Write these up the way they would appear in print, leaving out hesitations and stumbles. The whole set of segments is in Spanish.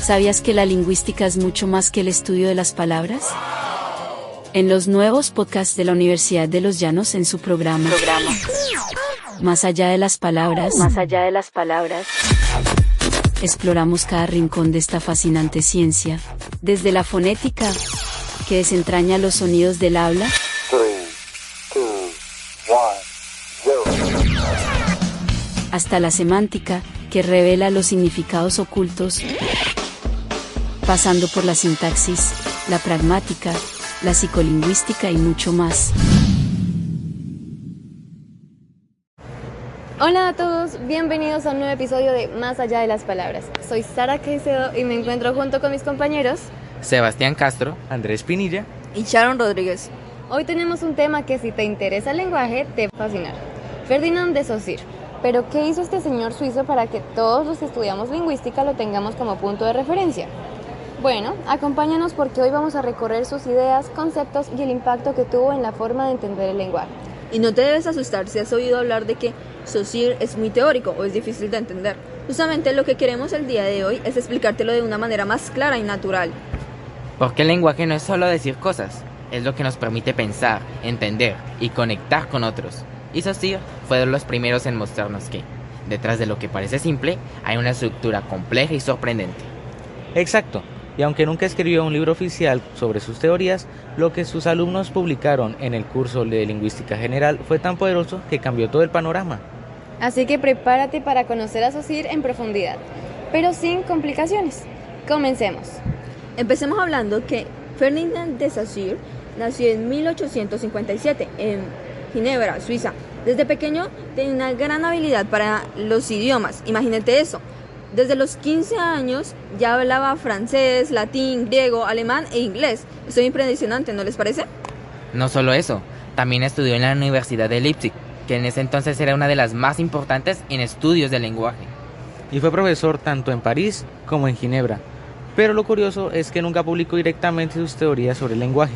¿Sabías que la lingüística es mucho más que el estudio de las palabras? En los nuevos podcasts de la Universidad de los Llanos en su programa Más allá de las palabras, exploramos cada rincón de esta fascinante ciencia, desde la fonética, que desentraña los sonidos del habla, 3, 2, 1, 0. hasta la semántica, que revela los significados ocultos, pasando por la sintaxis, la pragmática, la psicolingüística y mucho más. Hola a todos, bienvenidos a un nuevo episodio de Más allá de las palabras. Soy Sara Caicedo y me encuentro junto con mis compañeros Sebastián Castro, Andrés Pinilla y Sharon Rodríguez. Hoy tenemos un tema que si te interesa el lenguaje te va a fascinar. Ferdinand de Saussure. Pero ¿qué hizo este señor suizo para que todos los que estudiamos lingüística lo tengamos como punto de referencia? Bueno, acompáñanos porque hoy vamos a recorrer sus ideas, conceptos y el impacto que tuvo en la forma de entender el lenguaje. Y no te debes asustar si has oído hablar de que Saussure es muy teórico o es difícil de entender. Justamente lo que queremos el día de hoy es explicártelo de una manera más clara y natural. Porque el lenguaje no es solo decir cosas, es lo que nos permite pensar, entender y conectar con otros. Y Saussure fue de los primeros en mostrarnos que, detrás de lo que parece simple, hay una estructura compleja y sorprendente. Exacto, y aunque nunca escribió un libro oficial sobre sus teorías, lo que sus alumnos publicaron en el curso de Lingüística General fue tan poderoso que cambió todo el panorama. Así que prepárate para conocer a Saussure en profundidad, pero sin complicaciones. Comencemos. Empecemos hablando que Ferdinand de Saussure nació en 1857 en Ginebra, Suiza. Desde pequeño tenía una gran habilidad para los idiomas, imagínate eso. Desde los 15 años ya hablaba francés, latín, griego, alemán e inglés. Esto es impresionante, ¿no les parece? No solo eso, también estudió en la Universidad de Leipzig, que en ese entonces era una de las más importantes en estudios del lenguaje. Y fue profesor tanto en París como en Ginebra. Pero lo curioso es que nunca publicó directamente sus teorías sobre el lenguaje.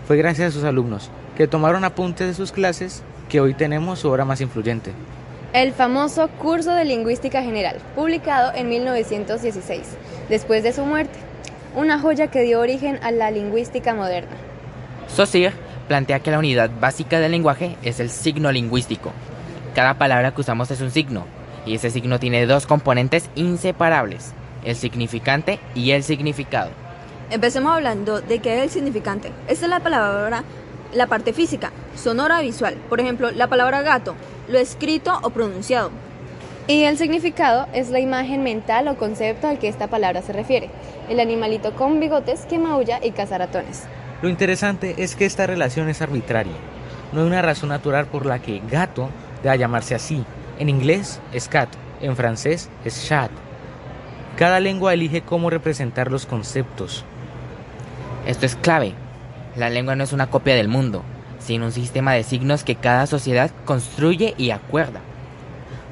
Fue gracias a sus alumnos, que tomaron apuntes de sus clases, que hoy tenemos su obra más influyente. El famoso Curso de Lingüística General, publicado en 1916, después de su muerte. Una joya que dio origen a la lingüística moderna. Saussure plantea que la unidad básica del lenguaje es el signo lingüístico. Cada palabra que usamos es un signo, y ese signo tiene dos componentes inseparables, el significante y el significado. Empecemos hablando de qué es el significante. Esta es la palabra, la parte física, sonora, visual. Por ejemplo, la palabra gato, lo escrito o pronunciado. Y el significado es la imagen mental o concepto al que esta palabra se refiere. El animalito con bigotes que maulla y caza ratones. Lo interesante es que esta relación es arbitraria. No hay una razón natural por la que gato deba llamarse así. En inglés es cat, en francés es chat. Cada lengua elige cómo representar los conceptos. Esto es clave. La lengua no es una copia del mundo, sino un sistema de signos que cada sociedad construye y acuerda.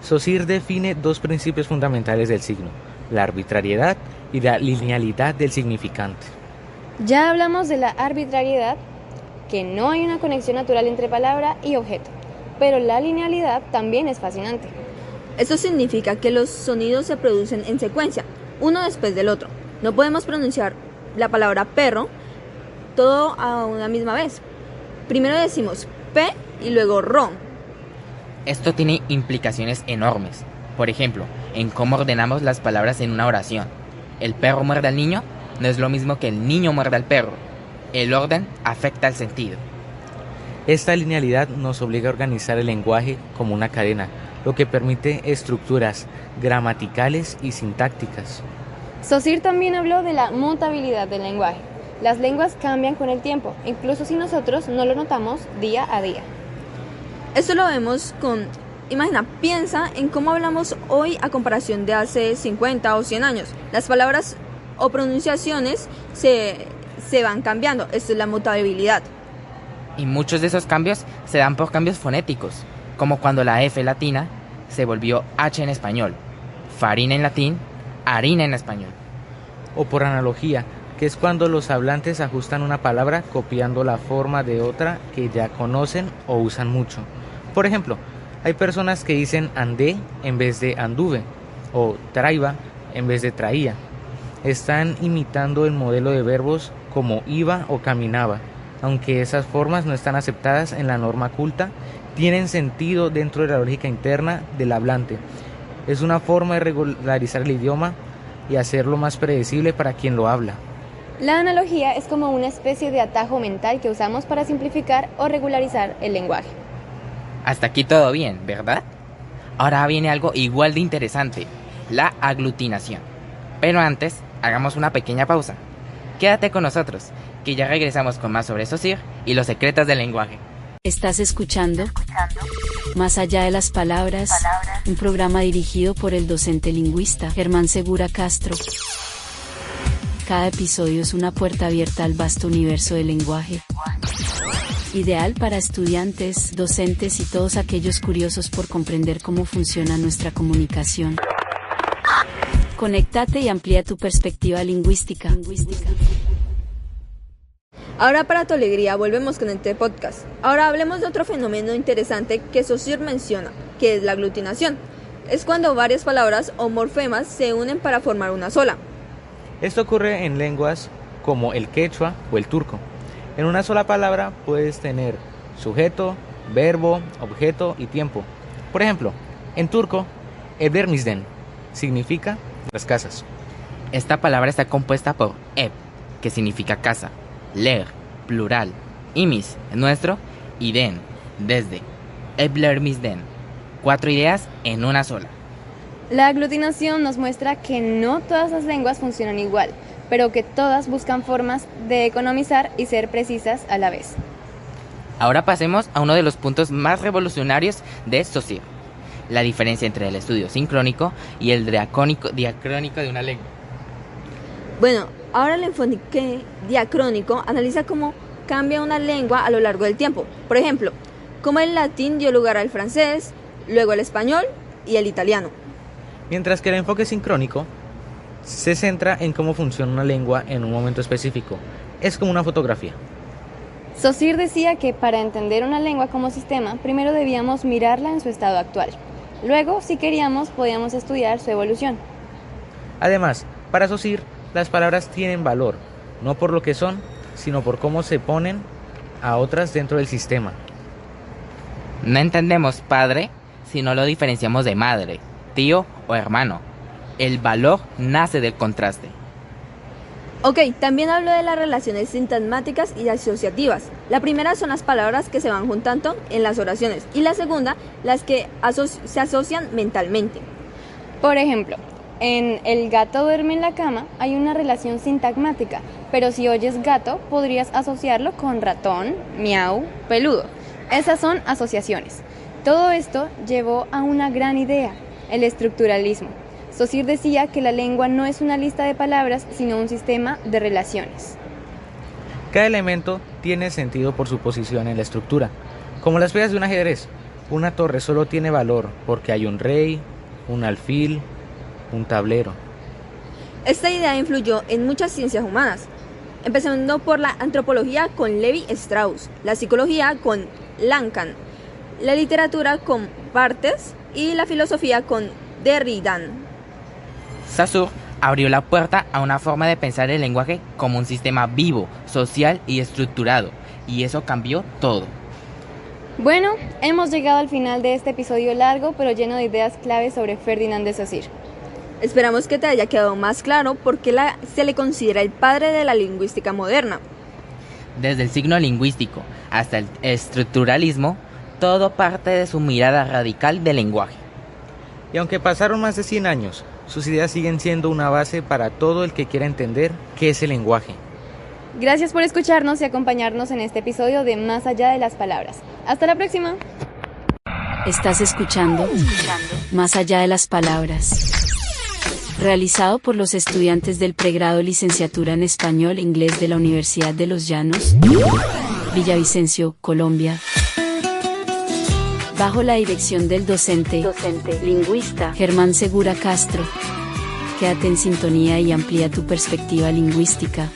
Saussure define dos principios fundamentales del signo, la arbitrariedad y la linealidad del significante. Ya hablamos de la arbitrariedad, que no hay una conexión natural entre palabra y objeto, pero la linealidad también es fascinante. Eso significa que los sonidos se producen en secuencia, uno después del otro. No podemos pronunciar la palabra perro todo a una misma vez. Primero decimos P y luego ro. Esto tiene implicaciones enormes. Por ejemplo, en cómo ordenamos las palabras en una oración. El perro muerde al niño no es lo mismo que el niño muerde al perro. El orden afecta al sentido. Esta linealidad nos obliga a organizar el lenguaje como una cadena, lo que permite estructuras gramaticales y sintácticas. Saussure también habló de la mutabilidad del lenguaje. Las lenguas cambian con el tiempo, incluso si nosotros no lo notamos día a día. Esto lo vemos con, imagina, piensa en cómo hablamos hoy a comparación de hace 50 o 100 años. Las palabras o pronunciaciones se van cambiando, esto es la mutabilidad. Y muchos de esos cambios se dan por cambios fonéticos, como cuando la F latina se volvió H en español, farina en latín, harina en español. O por analogía, que es cuando los hablantes ajustan una palabra copiando la forma de otra que ya conocen o usan mucho. Por ejemplo, hay personas que dicen andé en vez de anduve, o traiba en vez de traía. están imitando el modelo de verbos como iba o caminaba. Aunque esas formas no están aceptadas en la norma culta, tienen sentido dentro de la lógica interna del hablante. Es una forma de regularizar el idioma y hacerlo más predecible para quien lo habla. La analogía es como una especie de atajo mental que usamos para simplificar o regularizar el lenguaje. Hasta aquí todo bien, ¿verdad? Ahora viene algo igual de interesante, la aglutinación. Pero antes, hagamos una pequeña pausa. Quédate con nosotros, que ya regresamos con más sobre Saussure y los secretos del lenguaje. Estás escuchando Más allá de las palabras, un programa dirigido por el docente lingüista Germán Segura Castro. Cada episodio es una puerta abierta al vasto universo del lenguaje, ideal para estudiantes, docentes y todos aquellos curiosos por comprender cómo funciona nuestra comunicación. Conéctate y amplía tu perspectiva lingüística. Ahora, para tu alegría, volvemos con este podcast. Ahora hablemos de otro fenómeno interesante que Saussure menciona, que es la aglutinación. Es cuando varias palabras o morfemas se unen para formar una sola. Esto ocurre en lenguas como el quechua o el turco. En una sola palabra puedes tener sujeto, verbo, objeto y tiempo. Por ejemplo, en turco, evlermizden significa las casas. Esta palabra está compuesta por ev, que significa casa, ler, plural, imis, nuestro, y den, desde, evlermizden. 4 ideas en una sola. La aglutinación nos muestra que no todas las lenguas funcionan igual, pero que todas buscan formas de economizar y ser precisas a la vez. Ahora pasemos a uno de los puntos más revolucionarios de Saussure, la diferencia entre el estudio sincrónico y el diacrónico de una lengua. Bueno, ahora el enfoque diacrónico analiza cómo cambia una lengua a lo largo del tiempo. Por ejemplo, cómo el latín dio lugar al francés, luego el español y el italiano. Mientras que el enfoque sincrónico se centra en cómo funciona una lengua en un momento específico. Es como una fotografía. Saussure decía que para entender una lengua como sistema, primero debíamos mirarla en su estado actual. Luego, si queríamos, podíamos estudiar su evolución. Además, para Saussure, las palabras tienen valor, no por lo que son, sino por cómo se ponen a otras dentro del sistema. No entendemos padre si no lo diferenciamos de madre, tío o hermano. El valor nace del contraste. Ok, también hablo de las relaciones sintagmáticas y asociativas. La primera son las palabras que se van juntando en las oraciones y la segunda, las que se asocian mentalmente. Por ejemplo, en el gato duerme en la cama hay una relación sintagmática, pero si oyes gato podrías asociarlo con ratón, miau, peludo. Esas son asociaciones. Todo esto llevó a una gran idea, el estructuralismo. Saussure decía que la lengua no es una lista de palabras, sino un sistema de relaciones. Cada elemento tiene sentido por su posición en la estructura. Como las piezas de un ajedrez, una torre solo tiene valor porque hay un rey, un alfil, un tablero. Esta idea influyó en muchas ciencias humanas, empezando por la antropología con Levi Strauss, la psicología con Lacan, la literatura con Barthes y la filosofía con Derrida. Saussure abrió la puerta a una forma de pensar el lenguaje como un sistema vivo, social y estructurado, y eso cambió todo. Bueno, hemos llegado al final de este episodio largo pero lleno de ideas claves sobre Ferdinand de Saussure. Esperamos que te haya quedado más claro por qué se le considera el padre de la lingüística moderna. Desde el signo lingüístico hasta el estructuralismo, todo parte de su mirada radical del lenguaje. Y aunque pasaron más de 100 años, sus ideas siguen siendo una base para todo el que quiera entender qué es el lenguaje. Gracias por escucharnos y acompañarnos en este episodio de Más allá de las palabras. Hasta la próxima. Estás escuchando Más allá de las palabras, realizado por los estudiantes del pregrado Licenciatura en Español e Inglés de la Universidad de Los Llanos, Villavicencio, Colombia, bajo la dirección del docente lingüista Germán Segura Castro. Quédate en sintonía y amplía tu perspectiva lingüística.